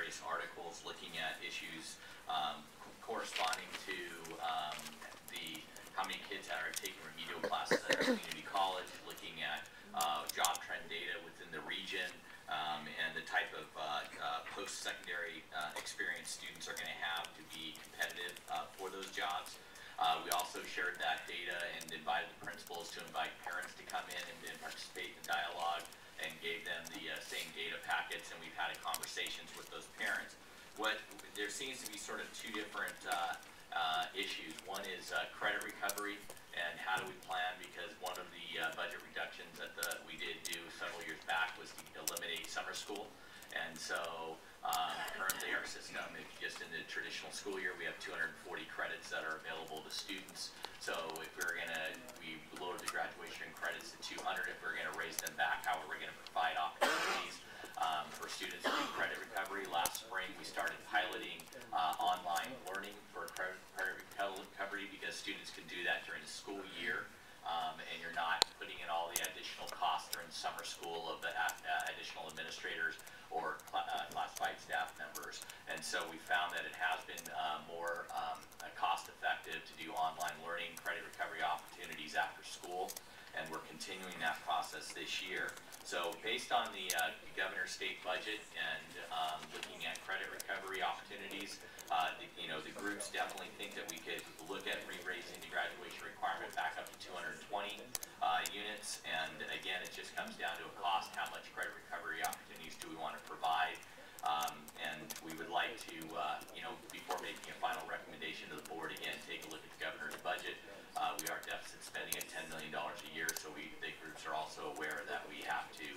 various articles looking at issues corresponding to how many kids are taking remedial classes at our community college, looking at job trend data within the region, and the type of post-secondary experience students are going to have to be competitive for those jobs. We also shared that data and invited the principals to invite parents to come in and participate in the dialogue, and gave them the same data packets, and we've had conversations with those parents. There seems to be sort of two different issues. One is credit recovery, and how do we plan, because one of the budget reductions that we did do several years back was to eliminate summer school. And so currently our system, just in the traditional school year, we have 240 credits that are available to students. So if we lowered the graduation credits to 200. If we're going to raise them back, how are we going to provide opportunities for students to do credit recovery? Last spring we started piloting online learning for credit recovery, because students can do that during the school year, and you're not putting in all the additional costs during summer school of the additional administrators or classified staff members. And so we found that it has been more cost effective to do online learning, credit recovery opportunities after school, and we're continuing that process this year. So based on the governor's state budget and looking at credit recovery opportunities, the groups definitely think that we could look at re-raising the graduation requirement back up to 220 units. And again, it just comes down to a cost. How much credit recovery opportunities do we want to provide? And we would like to, before making a final recommendation to the board, again, take a look at the governor's budget. We are deficit spending at $10 million a year, so the groups are also aware that we have to,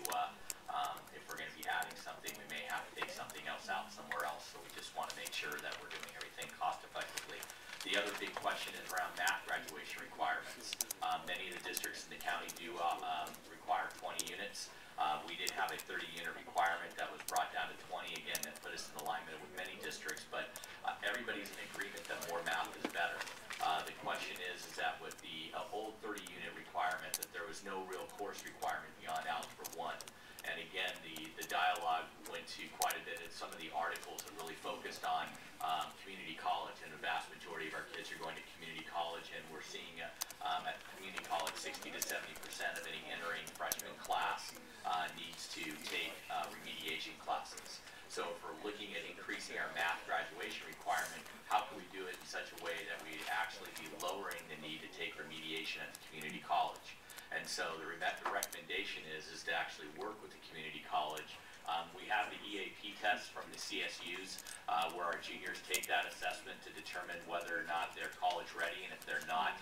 if we're going to be adding something, we may have to take something else out somewhere else. So we just want to make sure that we're doing everything cost effectively. The other big question is around math graduation requirements. Many of the districts in the county do require 20 units. We did have a 30-unit requirement that was brought down to 20. Again, that put us in alignment with many districts, but everybody's in agreement that more math is better. The question is that with the old 30-unit requirement, that there was no real course requirement beyond Algebra 1. And again, the dialogue went to quite a bit, and some of the articles have really focused on community college, and the vast majority of our kids are going to community college, and we're seeing at community college 60 to 70% of any entering freshman class needs to take remediation classes. So if we're looking at increasing our math graduation requirement, how can we do it in such a way that we'd actually be lowering the need to take remediation at the community college? And so the recommendation is to actually work with the community college. We have the EAP test from the CSUs where our juniors take that assessment to determine whether or not they're college ready, and if they're not,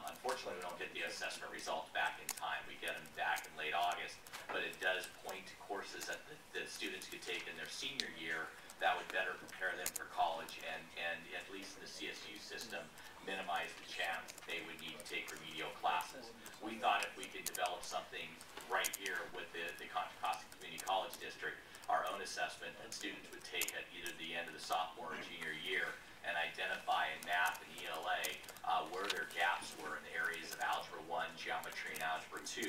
unfortunately we don't get the assessment results back in time. We get them back in late August, but it does point to courses that the students could take in their senior year that would better prepare them for college, and at least in the CSU system, minimize the chance that they would need to take remedial classes. We thought if we could develop something right here with the Contra Costa Community College District, our own assessment that students would take at either the end of the sophomore or junior year, and identify in math and ELA where their gaps were in the areas of Algebra 1, Geometry, and Algebra 2.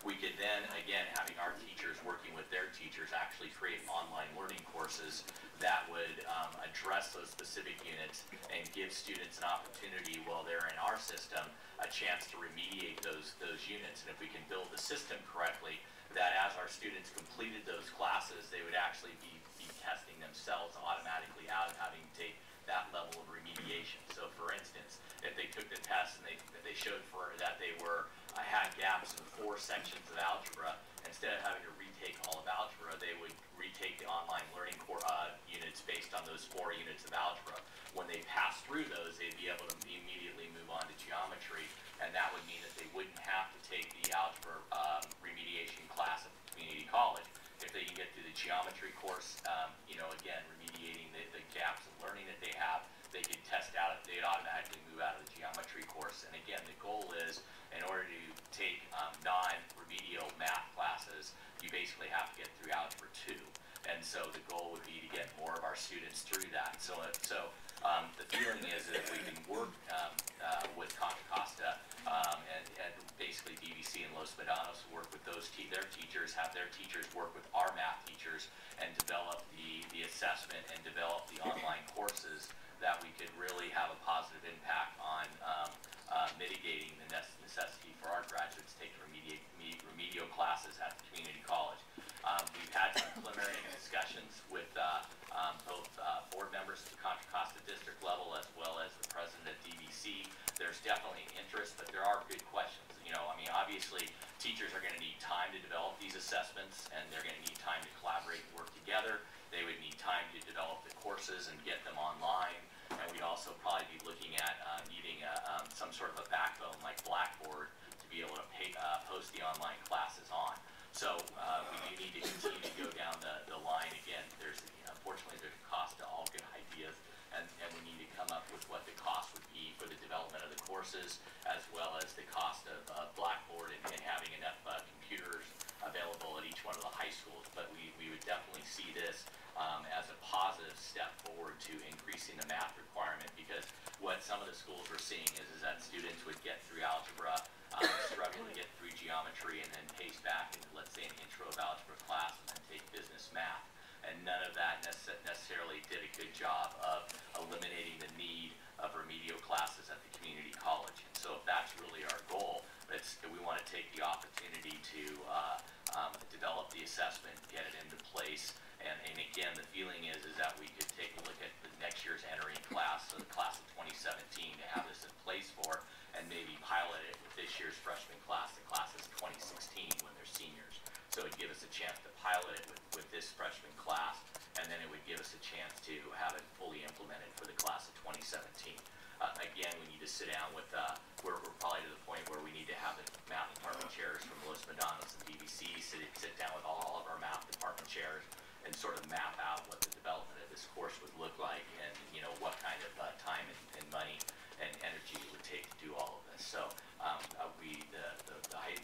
We could then, again, having our teachers working with their teachers, actually create online learning courses that would address those specific units and give students an opportunity while they're in our system a chance to remediate those units. And if we can build the system correctly, that as our students completed those classes, they would actually be testing themselves automatically out of having to take that level of remediation. So for instance, if they took the test and they showed that they had gaps in 4 sections of algebra, instead of having to retake all of algebra, they would retake the online learning units based on those 4 units of algebra. When they pass through those, they'd be able to immediately move on to geometry, and that would mean that they wouldn't have to take the algebra remediation class at the community college. If they can get through the geometry course, again, remediating the gaps in learning that they have, they could test out if they'd automatically move out of the geometry course. And again, the goal is, in order to take non-remedial math classes, you basically have to get through Algebra 2. And so the goal would be to get more of our students through that. So the feeling is that if we can work with Contra Costa and basically BBC and Los Medanos, work with their teachers, have their teachers work with our math teachers, and develop the assessment and develop the online courses, that we could really have a positive impact on mitigating the necessity for our graduates to take remedial classes at the community college. We've had some preliminary discussions with both board members at the Contra Costa District level as well as the president at DVC. There's definitely interest, but there are good questions. You know, I mean, obviously, teachers are going to need time to develop these assessments, and they're going to need time to collaborate and work together. They would need time to develop the courses and get them online. And we'd also probably be looking at needing some sort of a backbone like Blackboard to be able to post the online classes on. So we do need to continue to go down the line. Again, unfortunately, there's a cost to all good ideas, and we need to come up with what the cost would be for the development of the courses, as well as the cost of Blackboard and having enough computers available at each one of the high schools. But we would definitely see this as a positive step forward to increasing the math requirement, because what some of the schools were seeing is that students would get through algebra, struggle to get through geometry, and then pace back into, let's say, an intro of algebra class and then take business math. And none of that necessarily did a good job of eliminating the need of remedial classes at the community college. And so if that's really our goal, we want to take the opportunity to develop the assessment, get it into place. And again, the feeling is that we could take a look at the next year's entering class, so the class of 2017, to have this in place for, and maybe pilot it with this year's freshman class, the class of 2016 when they're seniors. So it would give us a chance to pilot it with this freshman class, and then it would give us a chance to have it fully implemented for the class of 2017. Again, we need to sit down with, we're probably to the point where we need to have the math department chairs from Los Medanos and DVC sit down with all of our math department chairs and sort of map out what the development of this course would look like, and what kind of time and money and energy it would take to do all of this. So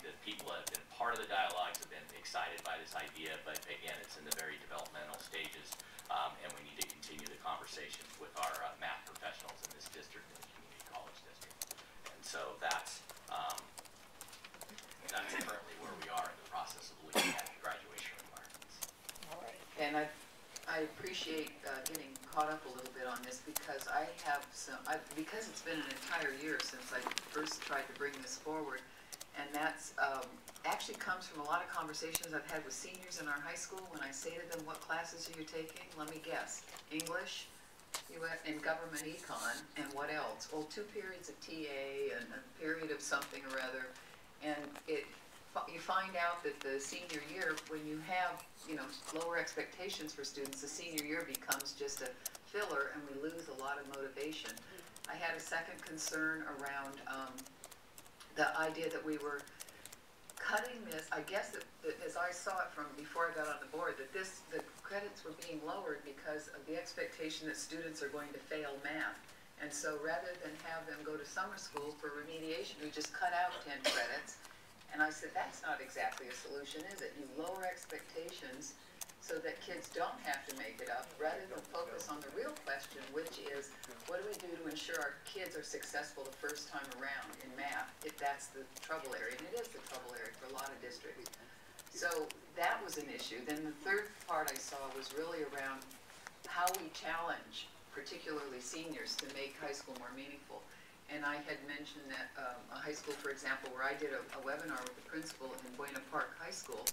the people that have been part of the dialogues have been excited by this idea, but again, it's in the very developmental stages, and we need to continue the conversations with our math professionals in this district and the community college district. And so that's currently where we are in the process of looking at graduation requirements. All right. And I appreciate getting caught up a little bit on this, because I have because it's been an entire year since I first tried to bring this forward, and that's actually comes from a lot of conversations I've had with seniors in our high school. When I say to them, what classes are you taking? Let me guess. English, and government econ, and what else? Well, 2 periods of TA and a period of something or other. And you find out that the senior year, when you have lower expectations for students, the senior year becomes just a filler, and we lose a lot of motivation. I had a second concern around the idea that we were cutting this. I guess that as I saw it from before I got on the board, that the credits were being lowered because of the expectation that students are going to fail math. And so rather than have them go to summer school for remediation, we just cut out 10 credits. And I said, that's not exactly a solution, is it? You lower expectations so that kids don't have to make it up, rather than focus on the real question, which is, what do we do to ensure our kids are successful the first time around in math, if that's the trouble area? And it is the trouble area for a lot of districts. So that was an issue. Then the third part I saw was really around how we challenge, particularly seniors, to make high school more meaningful. And I had mentioned that a high school, for example, where I did a webinar with the principal in Buena Park High School,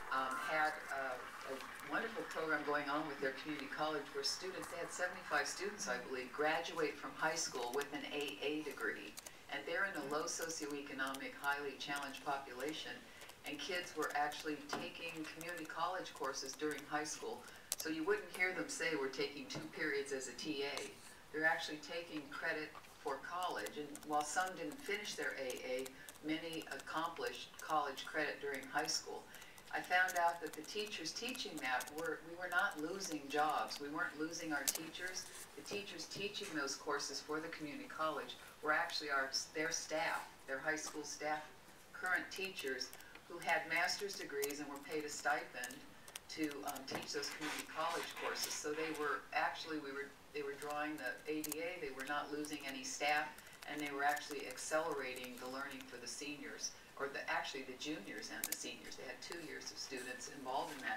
had a wonderful program going on with their community college where students, they had 75 students, I believe, graduate from high school with an AA degree. And they're in a low socioeconomic, highly challenged population. And kids were actually taking community college courses during high school. So you wouldn't hear them say we're taking 2 periods as a TA. They're actually taking credit for college. And while some didn't finish their AA, many accomplished college credit during high school. I found out that the teachers teaching that we were not losing jobs. We weren't losing our teachers. The teachers teaching those courses for the community college were actually their staff, their high school staff, current teachers who had master's degrees and were paid a stipend to teach those community college courses. So they were actually, they were drawing the ADA, they were not losing any staff, and they were actually accelerating the learning for the seniors, or actually the juniors and the seniors. They had 2 years of students involved in that.